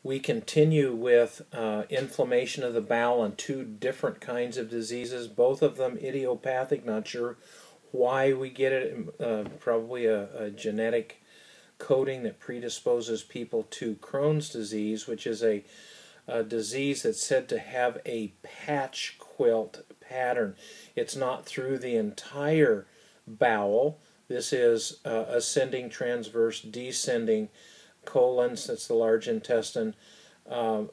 We continue with inflammation of the bowel and two different kinds of diseases, both of them idiopathic. Not sure why we get it, probably a genetic coding that predisposes people to Crohn's disease, which is a disease that's said to have a patch quilt pattern. It's not through the entire bowel. This is ascending, transverse, descending, colons, that's the large intestine,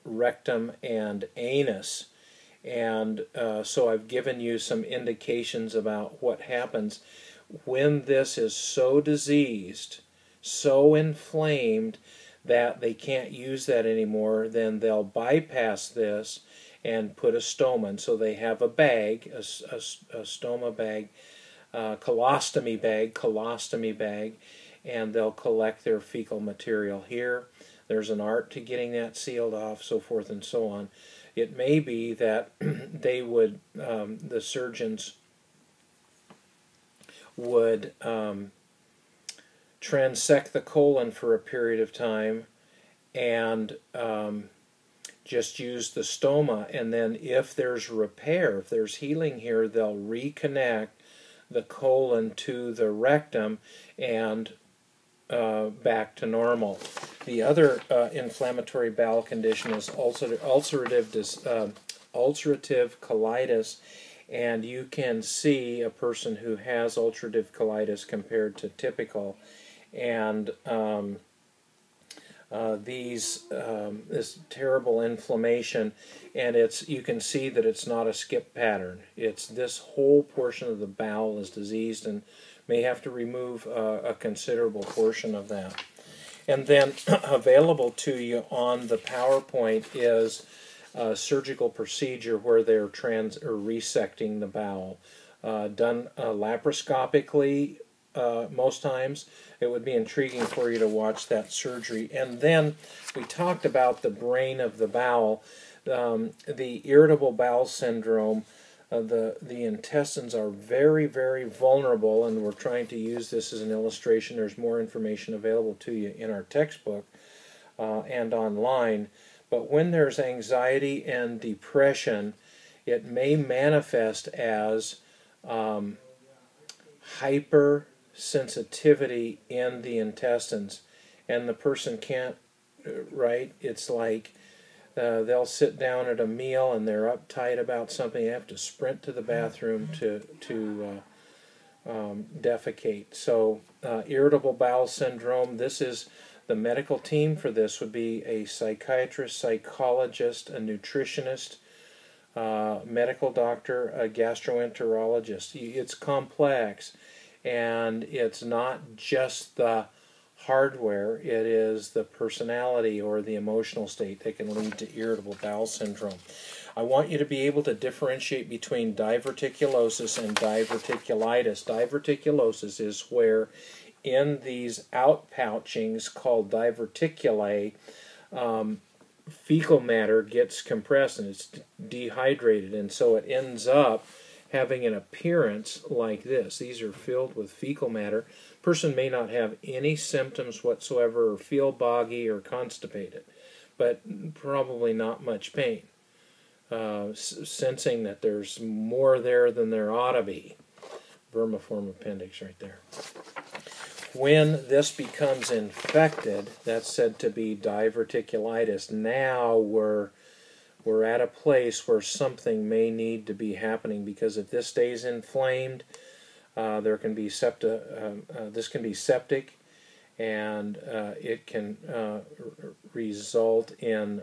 rectum, and anus. And so I've given you some indications about what happens when this is so diseased, so inflamed that they can't use that anymore. Then they'll bypass this and put a stoma. And so they have a bag, a stoma bag, colostomy bag, and they'll collect their fecal material here. There's an art to getting that sealed off, so forth and so on. It may be that they would, the surgeons would transect the colon for a period of time and just use the stoma, and then if there's repair, if there's healing here, they'll reconnect the colon to the rectum and back to normal. The other inflammatory bowel condition is ulcerative colitis, and you can see a person who has ulcerative colitis compared to typical, and this terrible inflammation, and you can see that it's not a skip pattern. It's this whole portion of the bowel is diseased and may have to remove a considerable portion of that. And then available to you on the PowerPoint is a surgical procedure where they're resecting the bowel, done laparoscopically most times. It would be intriguing for you to watch that surgery. And then we talked about the brain of the bowel, the irritable bowel syndrome. The intestines are very, very vulnerable, and we're trying to use this as an illustration. There's more information available to you in our textbook and online. But when there's anxiety and depression, it may manifest as hypersensitivity in the intestines, and the person can't, right? It's like they'll sit down at a meal and they're uptight about something. They have to sprint to the bathroom to defecate. So irritable bowel syndrome, this is the medical team for this would be a psychiatrist, psychologist, a nutritionist, medical doctor, a gastroenterologist. It's complex, and it's not just the hardware, it is the personality or the emotional state that can lead to irritable bowel syndrome. I want you to be able to differentiate between diverticulosis and diverticulitis. Diverticulosis is where in these outpouchings called diverticulae, fecal matter gets compressed and it's dehydrated, and so it ends up having an appearance like this. These are filled with fecal matter. Person may not have any symptoms whatsoever or feel boggy or constipated, but probably not much pain, sensing that there's more there than there ought to be. Vermiform appendix right there. When this becomes infected, that's said to be diverticulitis. Now we're at a place where something may need to be happening, because if this stays inflamed, there can be this can be septic, and it can result in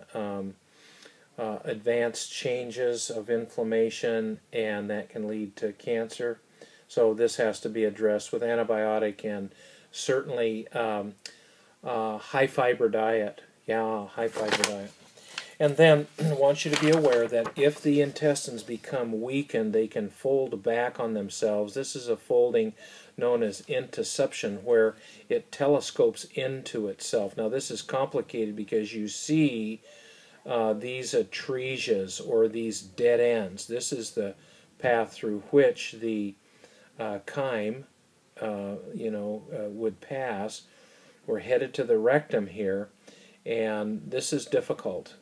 advanced changes of inflammation, and that can lead to cancer. So this has to be addressed with antibiotic and certainly high fiber diet. Yeah, high fiber diet. And then I want you to be aware that if the intestines become weakened, they can fold back on themselves. This is a folding known as intussusception, where it telescopes into itself. Now this is complicated because you see these atresias, or these dead ends. This is the path through which the chyme would pass. We're headed to the rectum here, and this is difficult.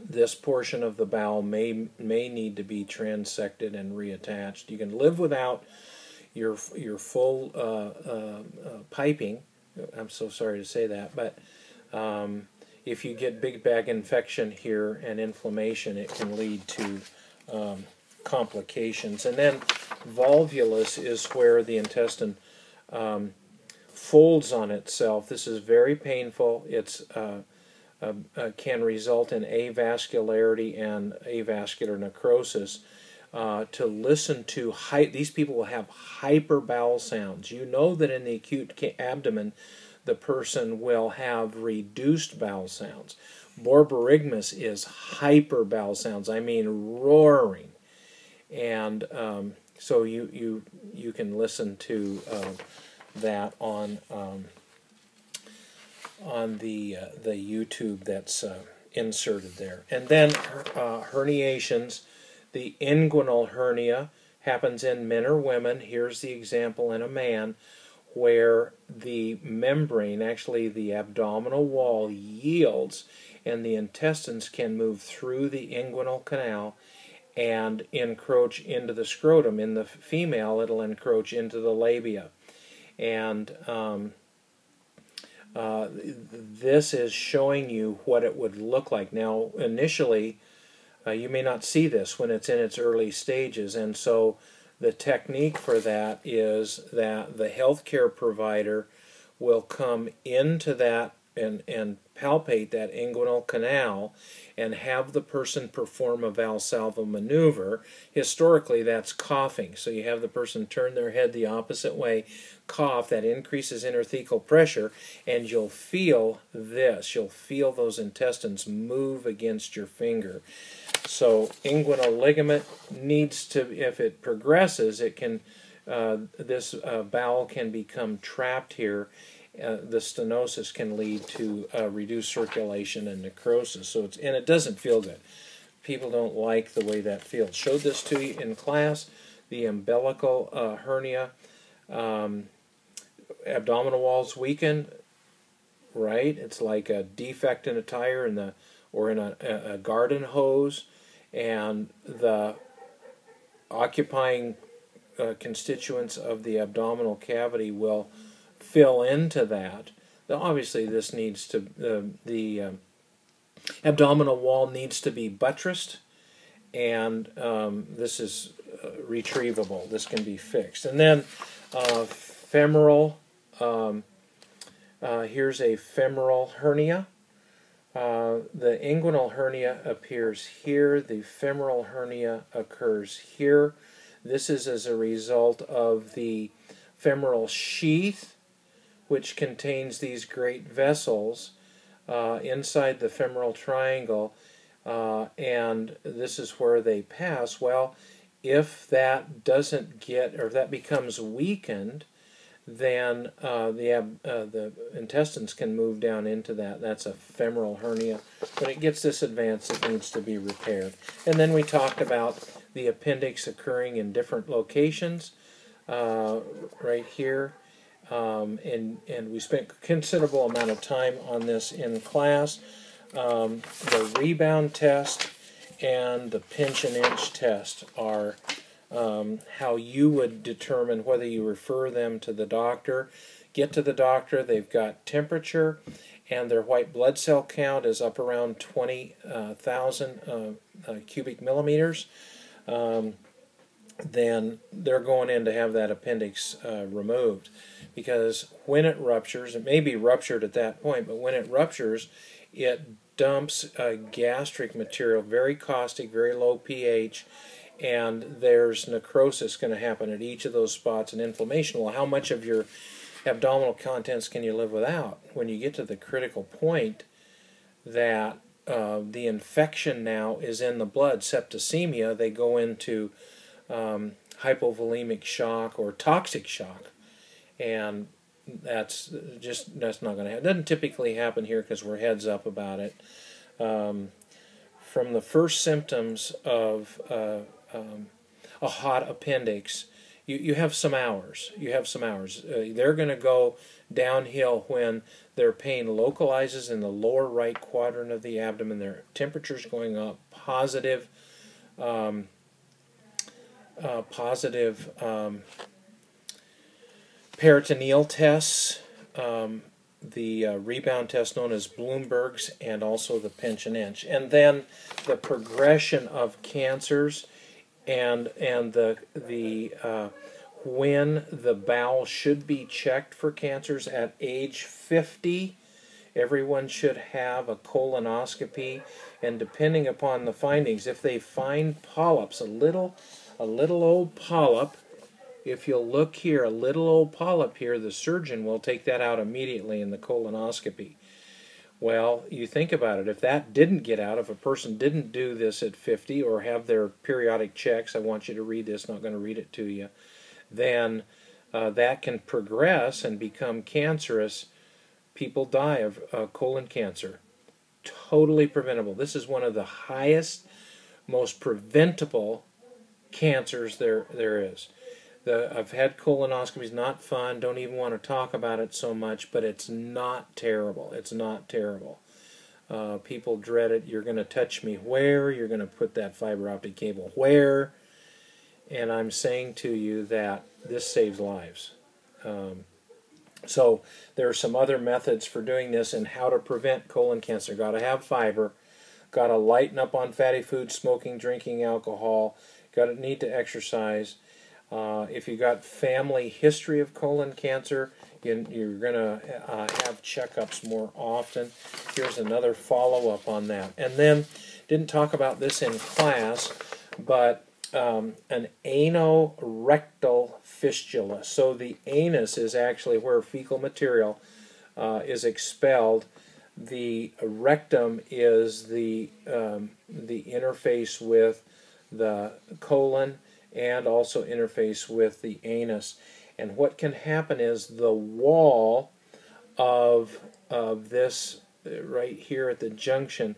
This portion of the bowel may need to be transected and reattached. You can live without your full piping. I'm so sorry to say that, but if you get big bag infection here and inflammation, it can lead to complications. And then volvulus is where the intestine folds on itself. This is very painful. It's can result in avascularity and avascular necrosis. To listen to these people will have hyper bowel sounds. You know that in the acute abdomen, the person will have reduced bowel sounds. Borborygmus is hyper bowel sounds. I mean roaring, and so you can listen to that on the YouTube that's inserted there. And then herniations. The inguinal hernia happens in men or women. Here's the example in a man where the membrane, actually the abdominal wall, yields and the intestines can move through the inguinal canal and encroach into the scrotum. In the female, it'll encroach into the labia. And this is showing you what it would look like. Now, initially, you may not see this when it's in its early stages, and so the technique for that is that the healthcare provider will come into that and palpate that inguinal canal and have the person perform a Valsalva maneuver. Historically, that's coughing. So you have the person turn their head the opposite way, cough, that increases interthecal pressure, and you'll feel this. You'll feel those intestines move against your finger. So inguinal ligament needs to, if it progresses, it can, this bowel can become trapped here. The stenosis can lead to reduced circulation and necrosis. So and it doesn't feel good. People don't like the way that feels. Showed this to you in class. The umbilical hernia, abdominal walls weaken. Right, it's like a defect in a tire or in a garden hose, and the occupying constituents of the abdominal cavity will fill into that. Now, obviously, this needs to the abdominal wall needs to be buttressed, and this is retrievable. This can be fixed. And then femoral. Here's a femoral hernia. The inguinal hernia appears here. The femoral hernia occurs here. This is as a result of the femoral sheath, which contains these great vessels inside the femoral triangle, and this is where they pass. Well, if that doesn't get, or if that becomes weakened, then the intestines can move down into that. That's a femoral hernia. When it gets this advanced, it needs to be repaired. And then we talked about the appendix occurring in different locations, right here. And we spent a considerable amount of time on this in class. The rebound test and the pinch and inch test are how you would determine whether you refer them to the doctor. Get to the doctor, they've got temperature, and their white blood cell count is up around 20,000 cubic millimeters. Then they're going in to have that appendix removed, because when it ruptures, it may be ruptured at that point, but when it ruptures, it dumps gastric material, very caustic, very low pH, and there's necrosis going to happen at each of those spots and inflammation. Well, how much of your abdominal contents can you live without? When you get to the critical point that the infection now is in the blood, septicemia, they go into hypovolemic shock or toxic shock, and that's not going to happen. It doesn't typically happen here because we're heads up about it. From the first symptoms of a hot appendix, you have some hours. You have some hours. They're going to go downhill when their pain localizes in the lower right quadrant of the abdomen. Their temperature's going up. Positive peritoneal tests, the rebound test known as Bloomberg's, and also the pinch and inch. And then the progression of cancers and the when the bowel should be checked for cancers at age 50. Everyone should have a colonoscopy, and depending upon the findings, if they find polyps, a little old polyp, if you'll look here, a little old polyp here, the surgeon will take that out immediately in the colonoscopy. Well, you think about it. If that didn't get out, if a person didn't do this at 50 or have their periodic checks, I want you to read this, not going to read it to you, then that can progress and become cancerous. People die of colon cancer. Totally preventable. This is one of the highest, most preventable cancers there is. I've had colonoscopies, not fun, don't even want to talk about it so much, but it's not terrible. It's not terrible. People dread it. You're going to touch me where? You're going to put that fiber optic cable where? And I'm saying to you that this saves lives. So there are some other methods for doing this and how to prevent colon cancer. Got to have fiber. Got to lighten up on fatty foods, smoking, drinking, alcohol. Got to need to exercise. If you got family history of colon cancer, you're going to have checkups more often. Here's another follow-up on that. And then, didn't talk about this in class, but an anorectal fistula. So the anus is actually where fecal material is expelled. The rectum is the interface with the colon and also interface with the anus. And what can happen is the wall of this right here at the junction,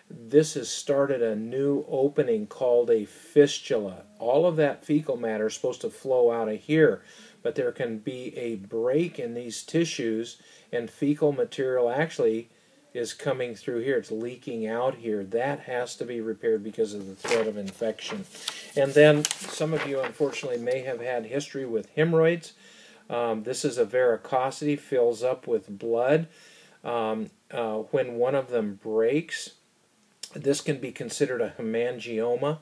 this has started a new opening called a fistula. All of that fecal matter is supposed to flow out of here, but there can be a break in these tissues and fecal material actually is coming through here. It's leaking out here. That has to be repaired because of the threat of infection. And then some of you unfortunately may have had history with hemorrhoids. This is a varicosity, fills up with blood. When one of them breaks, this can be considered a hemangioma,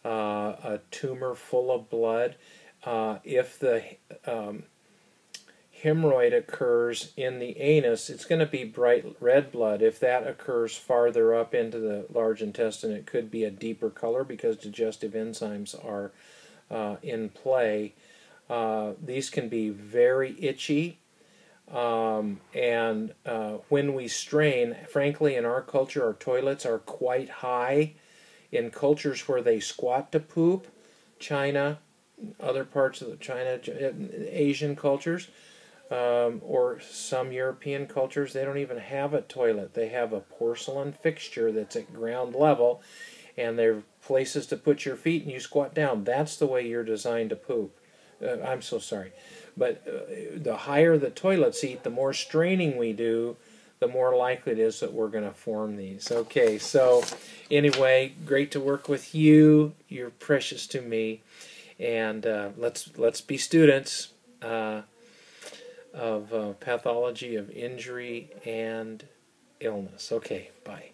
a tumor full of blood. If the hemorrhoid occurs in the anus, it's going to be bright red blood. If that occurs farther up into the large intestine, it could be a deeper color because digestive enzymes are in play. These can be very itchy. And when we strain, frankly, in our culture, our toilets are quite high. In cultures where they squat to poop, China, other parts of China, Asian cultures, or some European cultures, they don't even have a toilet. They have a porcelain fixture that's at ground level, and there are places to put your feet and you squat down. That's the way you're designed to poop. I'm so sorry. But the higher the toilet seat, the more straining we do, the more likely it is that we're going to form these. Okay, so anyway, great to work with you. You're precious to me. And let's be students of pathology of injury and illness. Okay, bye.